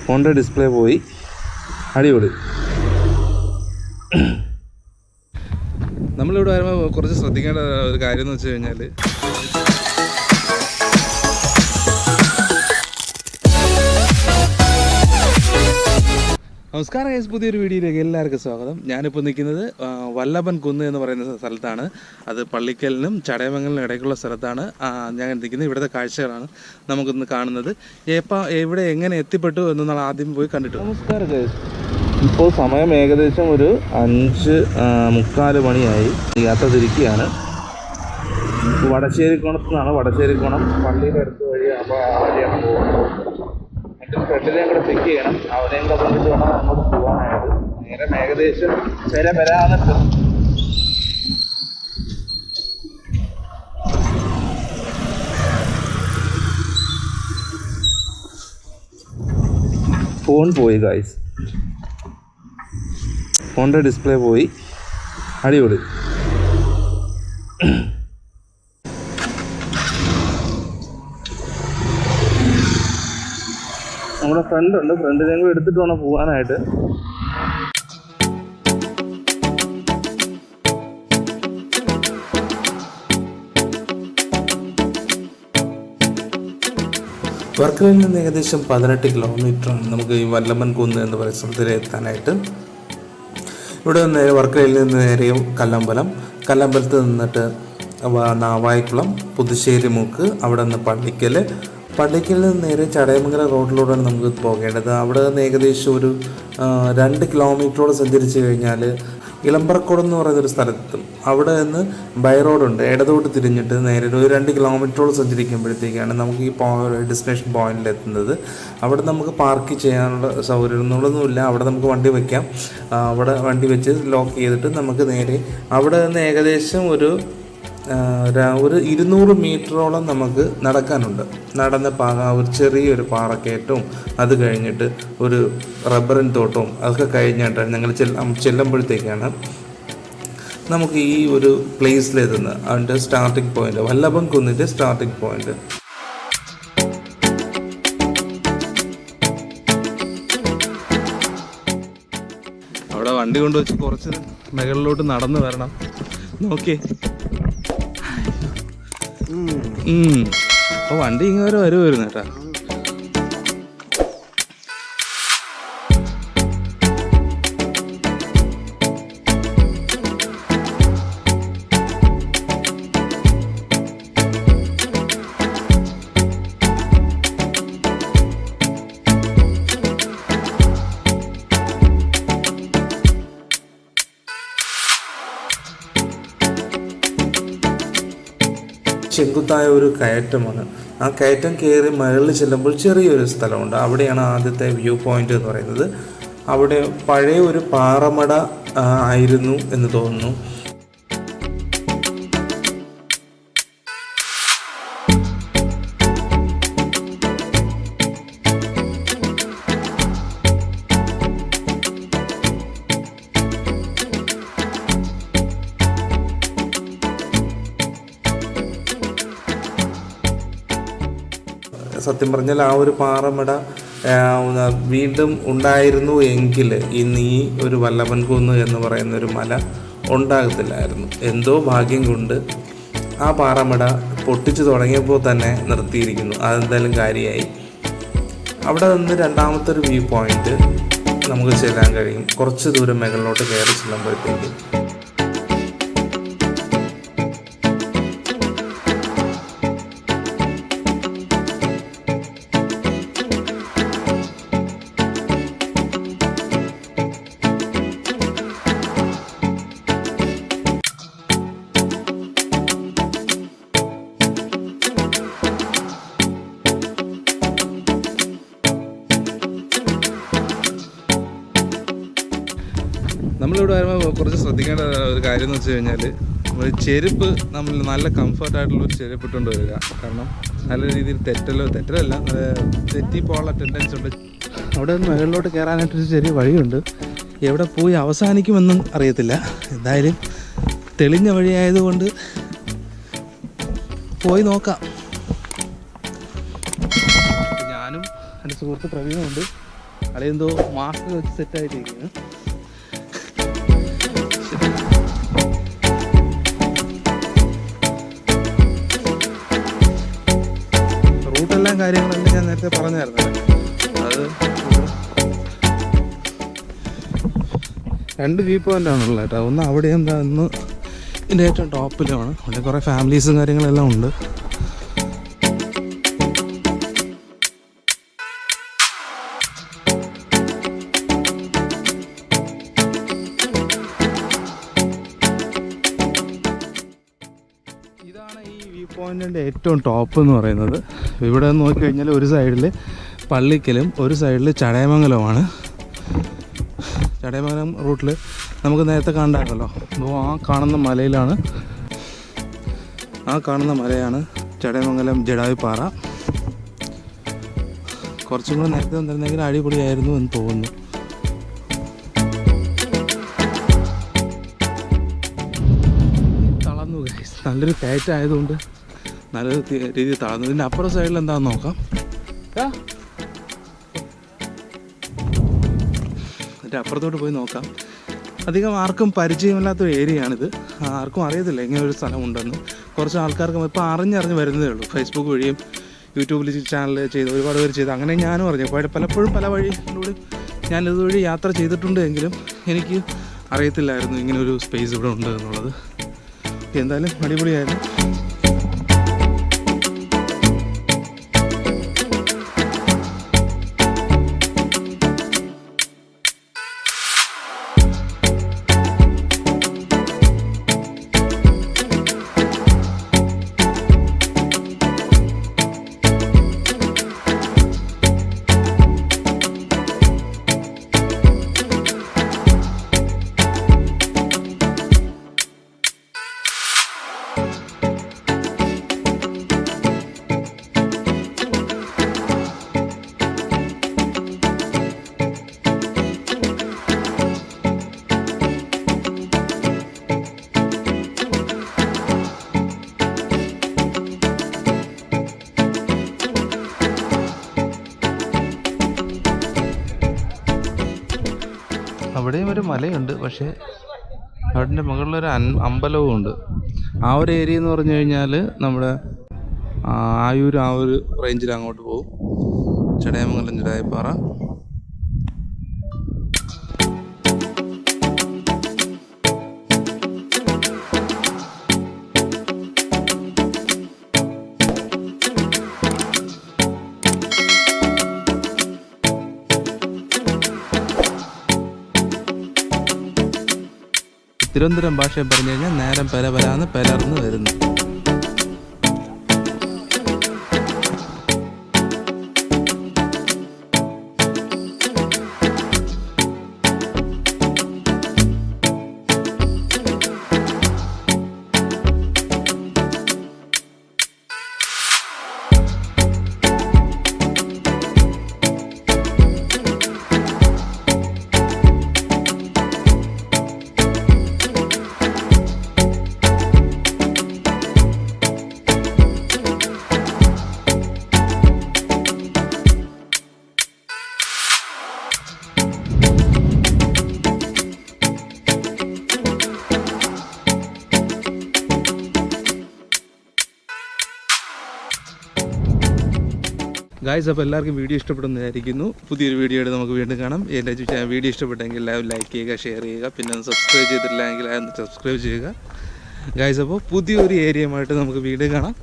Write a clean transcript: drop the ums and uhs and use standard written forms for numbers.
ഫോണിൻ്റെ ഡിസ്പ്ലേ പോയി. അടിപൊളി. നമ്മളിവിടെ വരുമ്പോൾ കുറച്ച് ശ്രദ്ധിക്കേണ്ട ഒരു കാര്യം എന്ന് വെച്ച് കഴിഞ്ഞാൽ, നമസ്കാരം ഗൈസ്, പുതിയൊരു വീഡിയോയിലേക്ക് എല്ലാവർക്കും സ്വാഗതം. ഞാനിപ്പോൾ നിൽക്കുന്നത് വല്ലഭൻ കുന്ന് എന്ന് പറയുന്ന സ്ഥലത്താണ്. അത് പള്ളിക്കലിനും ചടയമംഗലിനും ഇടയ്ക്കുള്ള സ്ഥലത്താണ് ഞാൻ നിൽക്കുന്നത്. ഇവിടുത്തെ കാഴ്ചകളാണ് നമുക്കിന്ന് കാണുന്നത്. ഇവിടെ എങ്ങനെ എത്തിപ്പെട്ടു എന്ന് നമ്മൾ ആദ്യം പോയി കണ്ടിട്ട്. നമസ്കാരം ഗൈസ്, ഇപ്പോൾ സമയം ഏകദേശം ഒരു 5:45 മണിയായി. യാത്ര തിരിക്കുകയാണ്. വടശ്ശേരിക്കോണത്തു നിന്നാണ്. വടശ്ശേരിക്കോണം പള്ളിയുടെ അടുത്ത് വഴി വഴിയാണ് പോകുന്നത്. ഫ്രണ്ടിനെയും കൂടെ പിക്ക് ചെയ്യണം. അവനെയും കൂടെ വന്നിട്ട് വേണം അങ്ങോട്ട് പോകാനായിട്ട്. നേരം ഏകദേശം വരാന്നിട്ട് ഫോൺ പോയി ഗൈസ്. ഫോണിൻ്റെ ഡിസ്പ്ലേ പോയി. അടിപൊളി. നമ്മുടെ ഫ്രണ്ടുണ്ട്. ഫ്രണ്ടിനെയും കൂടെ എടുത്തിട്ട് വേണം പോകാനായിട്ട്. വർക്കലയിൽ നിന്ന് ഏകദേശം 18 കിലോമീറ്ററാണ് നമുക്ക് ഈ വല്ലഭൻ കുന്ന് എന്ന് പറയുന്ന സ്ഥലത്തിൽ എത്താനായിട്ട്. ഇവിടെ നിന്ന് വർക്കലയിൽ നിന്ന് നേരെ കല്ലമ്പലത്ത് നിന്നിട്ട് നാവായിക്കുളം, പുതുശ്ശേരി മൂക്ക്, അവിടെ നിന്ന് പള്ളിക്കൽ നിന്ന് നേരെ ചടയമംഗലം റോഡിലൂടെയാണ് നമുക്ക് പോകേണ്ടത്. അവിടെ നിന്ന് ഏകദേശം ഒരു 2 കിലോമീറ്ററോളം സഞ്ചരിച്ച് കഴിഞ്ഞാൽ ഇളമ്പറക്കോട് എന്ന് പറയുന്നൊരു സ്ഥലത്തും. അവിടെ നിന്ന് ബൈ റോഡുണ്ട്. ഇടതോട്ട് തിരിഞ്ഞിട്ട് നേരെ ഒരു 2 കിലോമീറ്ററോളം സഞ്ചരിക്കുമ്പോഴത്തേക്കാണ് നമുക്ക് ഈ ഡെസ്റ്റിനേഷൻ പോയിന്റിൽ എത്തുന്നത്. അവിടെ നമുക്ക് പാർക്ക് ചെയ്യാനുള്ള സൗകര്യമൊന്നുമില്ല. അവിടെ നമുക്ക് വണ്ടി വയ്ക്കാം. അവിടെ വണ്ടി വെച്ച് ലോക്ക് ചെയ്തിട്ട് നമുക്ക് നേരെ അവിടെ നിന്ന് ഏകദേശം ഒരു 200 മീറ്ററോളം നമുക്ക് നടക്കാനുണ്ട്. നടന്ന ഒരു ചെറിയൊരു പാറക്കയറ്റവും അത് കഴിഞ്ഞിട്ട് ഒരു റബ്ബറിൻ തോട്ടവും അതൊക്കെ കഴിഞ്ഞിട്ട് ഞങ്ങൾ ചെല്ലുമ്പോഴത്തേക്കാണ് നമുക്ക് ഈ ഒരു പ്ലേസിലെത്തുന്നത്. അതിൻ്റെ സ്റ്റാർട്ടിംഗ് പോയിന്റ്, വല്ലഭൻ കുന്നിൻ്റെ സ്റ്റാർട്ടിംഗ് പോയിന്റ്. അവിടെ വണ്ടി കൊണ്ടുവച്ച് കുറച്ച് മുകളിലോട്ട് നടന്നു വരണം. നോക്കിയേ, അപ്പോൾ വണ്ടി ഇങ്ങനെ വരുമായിരുന്നു കേട്ടാ. ചെങ്കുത്തായ ഒരു കയറ്റമാണ്. ആ കയറ്റം കയറി മുകളിൽ ചെല്ലുമ്പോൾ ചെറിയൊരു സ്ഥലമുണ്ട്. അവിടെയാണ് ആദ്യത്തെ വ്യൂ പോയിന്റ് എന്ന് പറയുന്നത്. അവിടെ പഴയ ഒരു പാറമട ആയിരുന്നു എന്ന് തോന്നുന്നു. സത്യം പറഞ്ഞാൽ ആ ഒരു പാറമട വീണ്ടും ഉണ്ടായിരുന്നു എങ്കിൽ ഇന്ന് ഈ ഒരു വല്ലഭൻ കുന്ന് എന്ന് പറയുന്ന ഒരു മല ഉണ്ടാകത്തില്ലായിരുന്നു. എന്തോ ഭാഗ്യം കൊണ്ട് ആ പാറമട പൊട്ടിച്ചു തുടങ്ങിയപ്പോൾ തന്നെ നിർത്തിയിരിക്കുന്നു. അതെന്തായാലും കാര്യമായി. അവിടെ നിന്ന് രണ്ടാമത്തെ ഒരു വ്യൂ പോയിന്റ് നമുക്ക് ചെല്ലാൻ കഴിയും. കുറച്ച് ദൂരം മുകളിലോട്ട് കയറി ചെല്ലുമ്പോഴത്തേക്ക് നമ്മളിവിടെ വരുമ്പോൾ കുറച്ച് ശ്രദ്ധിക്കേണ്ട ഒരു കാര്യം എന്ന് വെച്ച് കഴിഞ്ഞാൽ, ചെരുപ്പ് നമ്മൾ നല്ല കംഫർട്ടായിട്ടുള്ളൊരു ചെരുപ്പ് ഇട്ടുകൊണ്ട് വരിക. കാരണം നല്ല രീതിയിൽ തെറ്റലല്ല തെറ്റിപ്പോകാനുള്ള ടെൻഡൻസി ഉണ്ട്. അവിടെ നിന്ന് മുകളിലോട്ട് കയറാനായിട്ടൊരു ചെറിയ വഴിയുണ്ട്. എവിടെ പോയി അവസാനിക്കുമെന്നും അറിയത്തില്ല. എന്തായാലും തെളിഞ്ഞ വഴിയായതുകൊണ്ട് പോയി നോക്കാം. ഞാനും എൻ്റെ സുഹൃത്ത് പ്രവീണുമുണ്ട്. അതെന്തോ മാസ്ക് വെച്ച് സെറ്റായിട്ടിരിക്കുന്നു. റൂട്ടെല്ലാം കാര്യങ്ങളെല്ലാം ഞാൻ നേരത്തെ പറഞ്ഞായിരുന്നു. അത് 2 വ്യൂ പോയിൻ്റ് ആണുള്ളത് കേട്ടോ. ഒന്ന് അവിടെ എന്താ ഒന്ന് ഇതിൻ്റെ ഏറ്റവും ടോപ്പിലുമാണ്. അവിടെ കുറേ ഫാമിലീസും കാര്യങ്ങളെല്ലാം ഉണ്ട്. ഇതാണ് ഈ വ്യൂ പോയിൻറ്റിൻ്റെ ഏറ്റവും ടോപ്പ് എന്ന് പറയുന്നത്. ഇവിടെ നോക്കിക്കഴിഞ്ഞാൽ ഒരു സൈഡിൽ പള്ളിക്കലും ഒരു സൈഡിൽ ചടയമംഗലമാണ്. ചടയമംഗലം റൂട്ടിൽ നമുക്ക് നേരത്തെ കണ്ടാണല്ലോ. അപ്പോൾ ആ കാണുന്ന മലയാണ് ചടയമംഗലം ജടായുപ്പാറ. കുറച്ചും കൂടെ നേരത്തെ വന്നിരുന്നെങ്കിൽ അടിപൊളിയായിരുന്നു എന്ന് തോന്നുന്നു. തളർന്നു ഗൈസ്, നല്ലൊരു കയറ്റായതുകൊണ്ട് നല്ലൊരു രീതിയിൽ തളർന്നു. ഇതിൻ്റെ അപ്പുറം സൈഡിൽ എന്താണെന്ന് നോക്കാം. അതിൻ്റെ അപ്പുറത്തോട്ട് പോയി നോക്കാം. അധികം ആർക്കും പരിചയമില്ലാത്തൊരു ഏരിയയാണിത്. ആർക്കും അറിയത്തില്ല ഇങ്ങനെ ഒരു സ്ഥലമുണ്ടെന്ന്. കുറച്ച് ആൾക്കാർക്ക് ഇപ്പോൾ അറിഞ്ഞറിഞ്ഞ് വരുന്നതേ ഉള്ളൂ. ഫേസ്ബുക്ക് വഴിയും യൂട്യൂബിൽ ചാനൽ ചെയ്ത് ഒരുപാട് പേര് ചെയ്ത് അങ്ങനെ ഞാനും അറിഞ്ഞു. പലപ്പോഴും പല വഴിയിലൂടെ ഞാൻ ഇതുവഴി യാത്ര ചെയ്തിട്ടുണ്ട് എങ്കിലും എനിക്ക് അറിയത്തില്ലായിരുന്നു ഇങ്ങനെ ഒരു സ്പേസ് ഇവിടെ ഉണ്ട് എന്നുള്ളത്. എന്തായാലും അടിപൊളിയായിരുന്നു. അവിടെയും ഒരു മലയുണ്ട്, പക്ഷേ അവിടെ മുകളിലൊരു അമ്പലവും ഉണ്ട്. ആ ഒരു ഏരിയ എന്ന് പറഞ്ഞു കഴിഞ്ഞാൽ നമ്മുടെ ആയൂർ ആ ഒരു റേഞ്ചിൽ അങ്ങോട്ട് പോകും. ചടയമംഗലം ജടായുപ്പാറ. തിരുവനന്തപുരം ഭാഷയെ പറഞ്ഞു കഴിഞ്ഞാൽ നേരം പരപരാന്ന് പലർന്ന് വരുന്നു. ഗായ്സ്, അപ്പോൾ എല്ലാവർക്കും വീഡിയോ ഇഷ്ടപ്പെടുന്നതായിരിക്കുന്നു. പുതിയൊരു വീഡിയോയുടെ നമുക്ക് വീണ്ടും കാണാം. എൻ്റെ വീഡിയോ ഇഷ്ടപ്പെട്ടെങ്കിൽ ലൈക്ക് ചെയ്യുക, ഷെയർ ചെയ്യുക, പിന്നെ ഒന്ന് സബ്സ്ക്രൈബ് ചെയ്തിട്ടില്ലെങ്കിൽ ഒന്ന് സബ്സ്ക്രൈബ് ചെയ്യുക ഗായ്സ്. അപ്പോൾ പുതിയൊരു ഏരിയയുമായിട്ട് നമുക്ക് വീഡിയോ കാണാം.